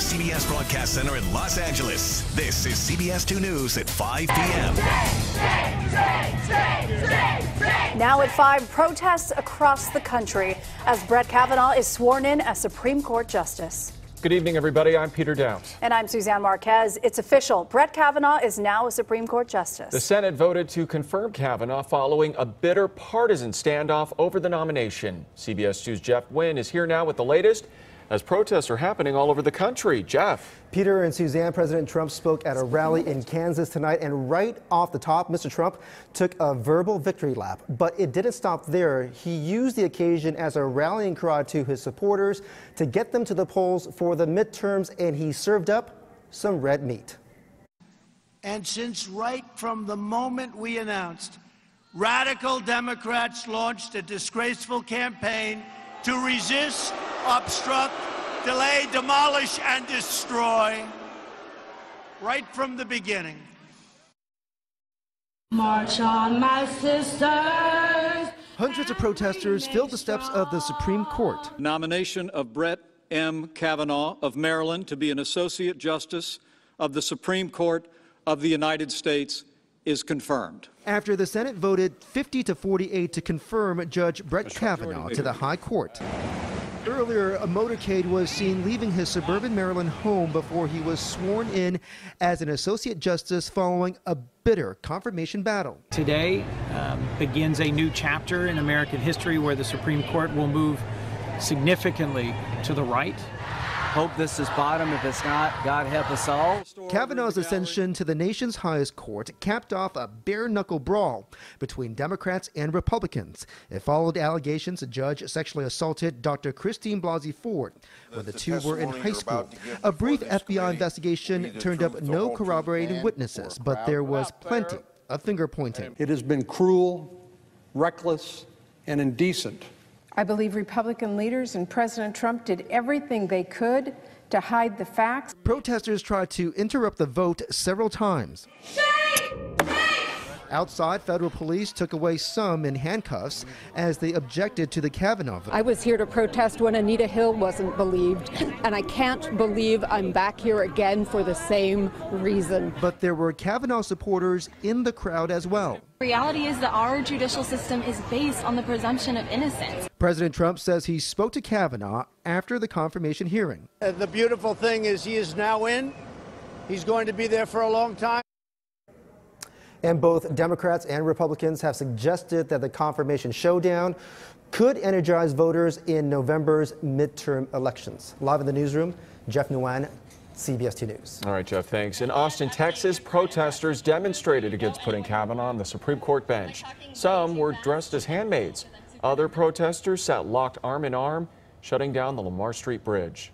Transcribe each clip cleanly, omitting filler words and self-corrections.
CBS Broadcast Center in Los Angeles, this is CBS2 News at 5 p.m. Now at 5, protests across the country as Brett Kavanaugh is sworn in as Supreme Court Justice. Good evening, everybody. I'm Peter Downs. And I'm Suzanne Marquez. It's official. Brett Kavanaugh is now a Supreme Court Justice. The Senate voted to confirm Kavanaugh following a bitter partisan standoff over the nomination. CBS 2's Jeff Wynn is here now with the latest as protests are happening all over the country. Jeff. Peter and Suzanne, President Trump spoke at a rally in Kansas tonight, and right off the top, Mr. Trump took a verbal victory lap. But it didn't stop there. He used the occasion as a rallying cry to his supporters to get them to the polls for the midterms, and he served up some red meat. And since right from the moment we announced, radical Democrats launched a disgraceful campaign to resist, obstruct, delay, demolish, and destroy. Right from the beginning. March on, my sisters. Hundreds of protesters filled the steps of the Supreme Court. Nomination of Brett M. Kavanaugh of Maryland to be an Associate Justice of the Supreme Court of the United States is confirmed. After the Senate voted 50-48 to confirm Judge Brett Kavanaugh to the High Court. Earlier, a motorcade was seen leaving his suburban Maryland home before he was sworn in as an Associate Justice following a bitter confirmation battle. Today begins a new chapter in American history where the Supreme Court will move significantly to the right. Hope this is bottom. If it's not, God help us all. Kavanaugh's ascension to the nation's highest court capped off a bare-knuckle brawl between Democrats and Republicans. It followed allegations a judge sexually assaulted Dr. Christine Blasey Ford when the two were in high school. A brief FBI investigation turned up no corroborating witnesses, but there was plenty of finger-pointing. It has been cruel, reckless, and indecent. I believe Republican leaders and President Trump did everything they could to hide the facts. Protesters tried to interrupt the vote several times. Outside, federal police took away some in handcuffs as they objected to the Kavanaugh vote. I was here to protest when Anita Hill wasn't believed, and I can't believe I'm back here again for the same reason. But there were Kavanaugh supporters in the crowd as well. The reality is that our judicial system is based on the presumption of innocence. President Trump says he spoke to Kavanaugh after the confirmation hearing. The beautiful thing is he is now in. He's going to be there for a long time. And both Democrats and Republicans have suggested that the confirmation showdown could energize voters in November's midterm elections. Live in the newsroom, Jeff Nguyen, CBS 2 News. All right, Jeff, thanks. In Austin, Texas, protesters demonstrated against putting Kavanaugh on the Supreme Court bench. Some were dressed as handmaids. Other protesters sat locked arm in arm, shutting down the Lamar Street Bridge.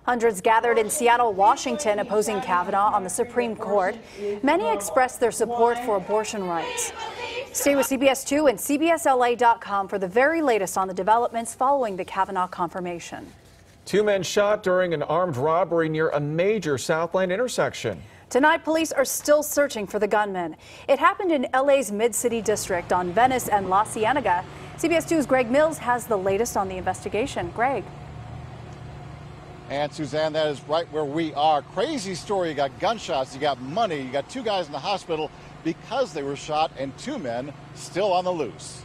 Hundreds gathered in Seattle, Washington, opposing Kavanaugh on the Supreme Court. Many expressed their support for abortion rights. Stay with CBS 2 and CBSLA.com for the very latest on the developments following the Kavanaugh confirmation. 2 men shot during an armed robbery near a major Southland intersection. Tonight, police are still searching for the gunman. It happened in LA's Mid-City District on Venice and La Cienega. CBS 2's Greg Mills has the latest on the investigation. Greg. And Suzanne, that is right where we are. Crazy story. You got gunshots, you got money, you got 2 guys in the hospital because they were shot, and 2 men still on the loose.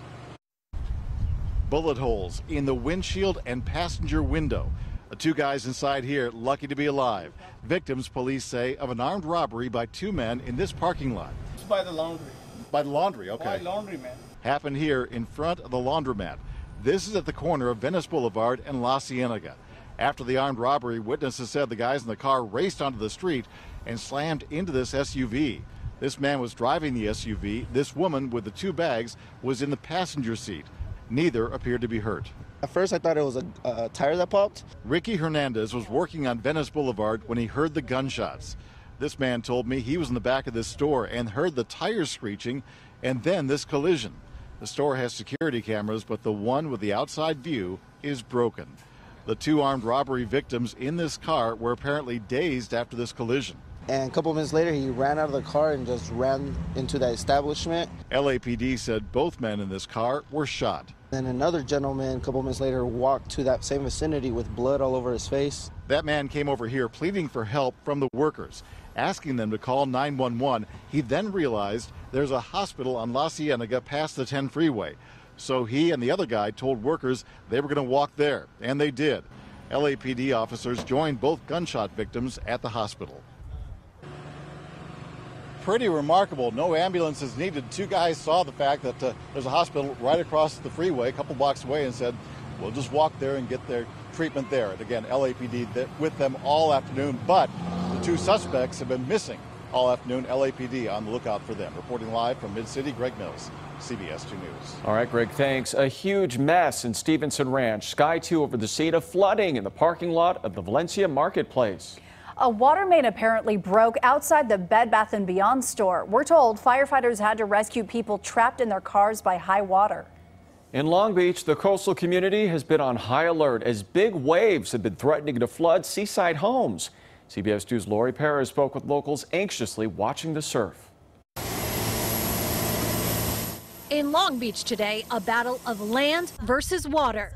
Bullet holes in the windshield and passenger window. The 2 guys inside here lucky to be alive. Victims, police say, of an armed robbery by 2 men in this parking lot. It's by the laundry. By the laundry, okay. By laundryman. Happened here in front of the laundromat. This is at the corner of Venice Boulevard and La Cienega. After the armed robbery, witnesses said the guys in the car raced onto the street and slammed into this SUV. This man was driving the SUV. This woman with the 2 bags was in the passenger seat. Neither appeared to be hurt. At first, I thought it was a tire that popped. Ricky Hernandez was working on Venice Boulevard when he heard the gunshots. This man told me he was in the back of this store and heard the tires screeching and then this collision. The store has security cameras, but the one with the outside view is broken. The 2 armed robbery victims in this car were apparently dazed after this collision. And a couple minutes later, he ran out of the car and just ran into that establishment. LAPD said both men in this car were shot. Then another gentleman, a couple minutes later, walked to that same vicinity with blood all over his face. That man came over here pleading for help from the workers, asking them to call 911. He then realized there's a hospital on La Cienega past the 10 freeway. So he and the other guy told workers they were going to walk there, and they did. LAPD officers joined both gunshot victims at the hospital. Pretty remarkable. No ambulances needed. Two guys saw the fact that there's a hospital right across the freeway, a couple blocks away, and said, we'll just walk there and get their treatment there. And again, LAPD with them all afternoon, but the two suspects have been missing all afternoon. LAPD on the lookout for them. Reporting live from Mid-City, Greg Mills, CBS2 News. All right, Greg, thanks. A huge mess in Stevenson Ranch. Sky 2 over the scene of flooding in the parking lot of the Valencia Marketplace. A water main apparently broke outside the Bed Bath & Beyond store. We're told firefighters had to rescue people trapped in their cars by high water. In Long Beach, the coastal community has been on high alert as big waves have been threatening to flood seaside homes. CBS 2's Lori Perez spoke with locals anxiously watching the surf. In Long Beach today, a battle of land versus water.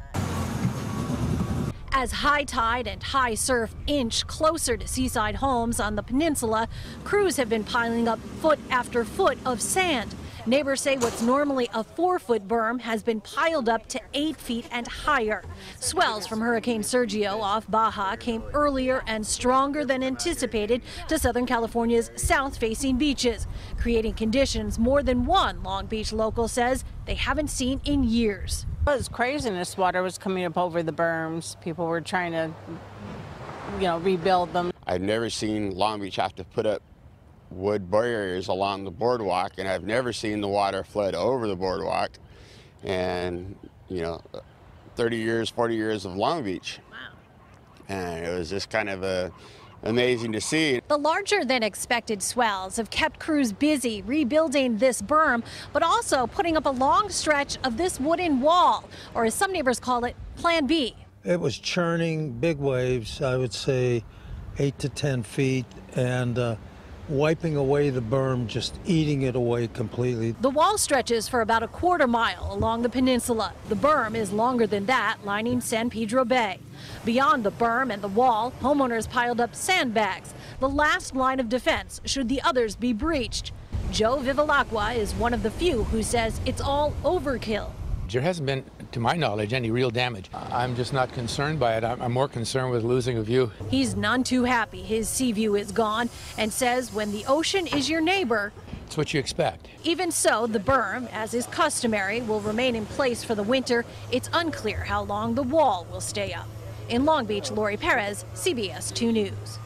As high tide and high surf inch closer to seaside homes on the peninsula, crews have been piling up foot after foot of sand. Neighbors say what's normally a 4-foot berm has been piled up to 8 feet and higher. Swells from Hurricane Sergio off Baja came earlier and stronger than anticipated to Southern California's south-facing beaches, creating conditions more than one Long Beach local says they haven't seen in years. It was craziness. Water was coming up over the berms. People were trying to, rebuild them. I've never seen Long Beach have to put up wood barriers along the boardwalk, and I've never seen the water flood over the boardwalk. And 30 years, 40 years of Long Beach. Wow. And it was just kind of amazing to see. The larger than expected swells have kept crews busy rebuilding this berm, but also putting up a long stretch of this wooden wall, or as some neighbors call it, Plan B. It was churning big waves, I would say 8 to 10 feet, and wiping away the berm, just eating it away completely. The wall stretches for about a quarter mile along the peninsula. The berm is longer than that, lining San Pedro Bay. Beyond the berm and the wall, homeowners piled up sandbags, the last line of defense should the others be breached. Joe Vivalacqua is one of the few who says it's all overkill. There hasn't been, to my knowledge, any real damage. I'm just not concerned by it. I'm more concerned with losing a view. He's none too happy his sea view is gone and says when the ocean is your neighbor, it's what you expect. Even so, the berm, as is customary, will remain in place for the winter. It's unclear how long the wall will stay up. In Long Beach, Lori Perez, CBS 2 News.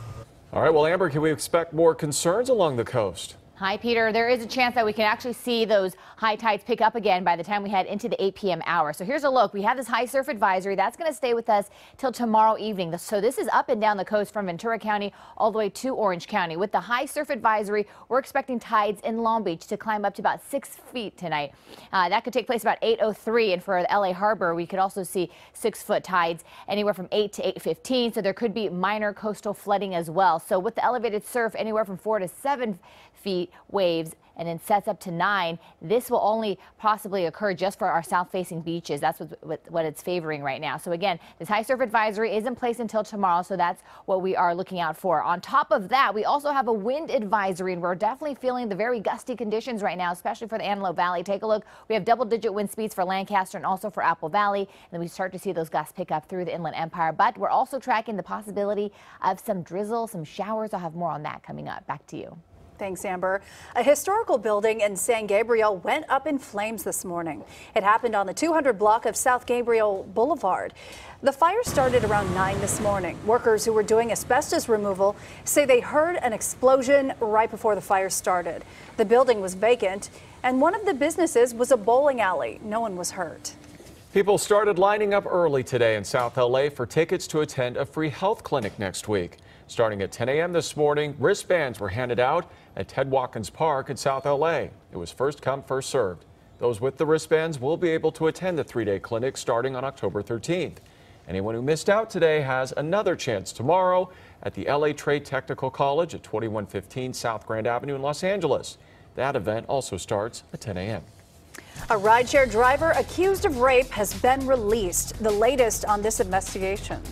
All right, well, Amber, can we expect more concerns along the coast? Hi, Peter. There is a chance that we can actually see those high tides pick up again by the time we head into the 8 p.m. hour. So here's a look. We have this high surf advisory. That's going to stay with us till tomorrow evening. So this is up and down the coast from Ventura County all the way to Orange County. With the high surf advisory, we're expecting tides in Long Beach to climb up to about 6 feet tonight. That could take place about 8:03. And for the LA Harbor, we could also see 6-foot tides anywhere from 8 to 8:15. So there could be minor coastal flooding as well. So with the elevated surf, anywhere from 4 to 7 feet waves, and then sets up to 9. This will only possibly occur just for our south-facing beaches. That's what it's favoring right now. So again, this high surf advisory is in place until tomorrow, so that's what we are looking out for. On top of that, we also have a wind advisory, and we're definitely feeling the very gusty conditions right now, especially for the Antelope Valley. Take a look. We have double-digit wind speeds for Lancaster and also for Apple Valley, and then we start to see those gusts pick up through the Inland Empire. But we're also tracking the possibility of some drizzle, some showers. I'll have more on that coming up. Back to you. Thanks, Amber. A historical building in San Gabriel went up in flames this morning. It happened on the 200 block of South Gabriel Boulevard. The fire started around 9 this morning. Workers who were doing asbestos removal say they heard an explosion right before the fire started. The building was vacant, and one of the businesses was a bowling alley. No one was hurt. People started lining up early today in South LA for tickets to attend a free health clinic next week. Starting at 10 a.m. this morning, wristbands were handed out at Ted Watkins Park in South LA. It was first come, first served. Those with the wristbands will be able to attend the 3-day clinic starting on October 13th. Anyone who missed out today has another chance tomorrow at the LA Trade Technical College at 2115 South Grand Avenue in Los Angeles. That event also starts at 10 a.m. A rideshare driver accused of rape has been released. The latest on this investigation.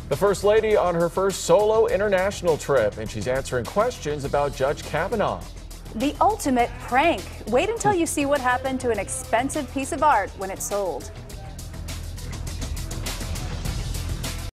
The First Lady on her first solo international trip, and she's answering questions about Judge Kavanaugh. The ultimate prank. Wait until you see what happened to an expensive piece of art when it's sold.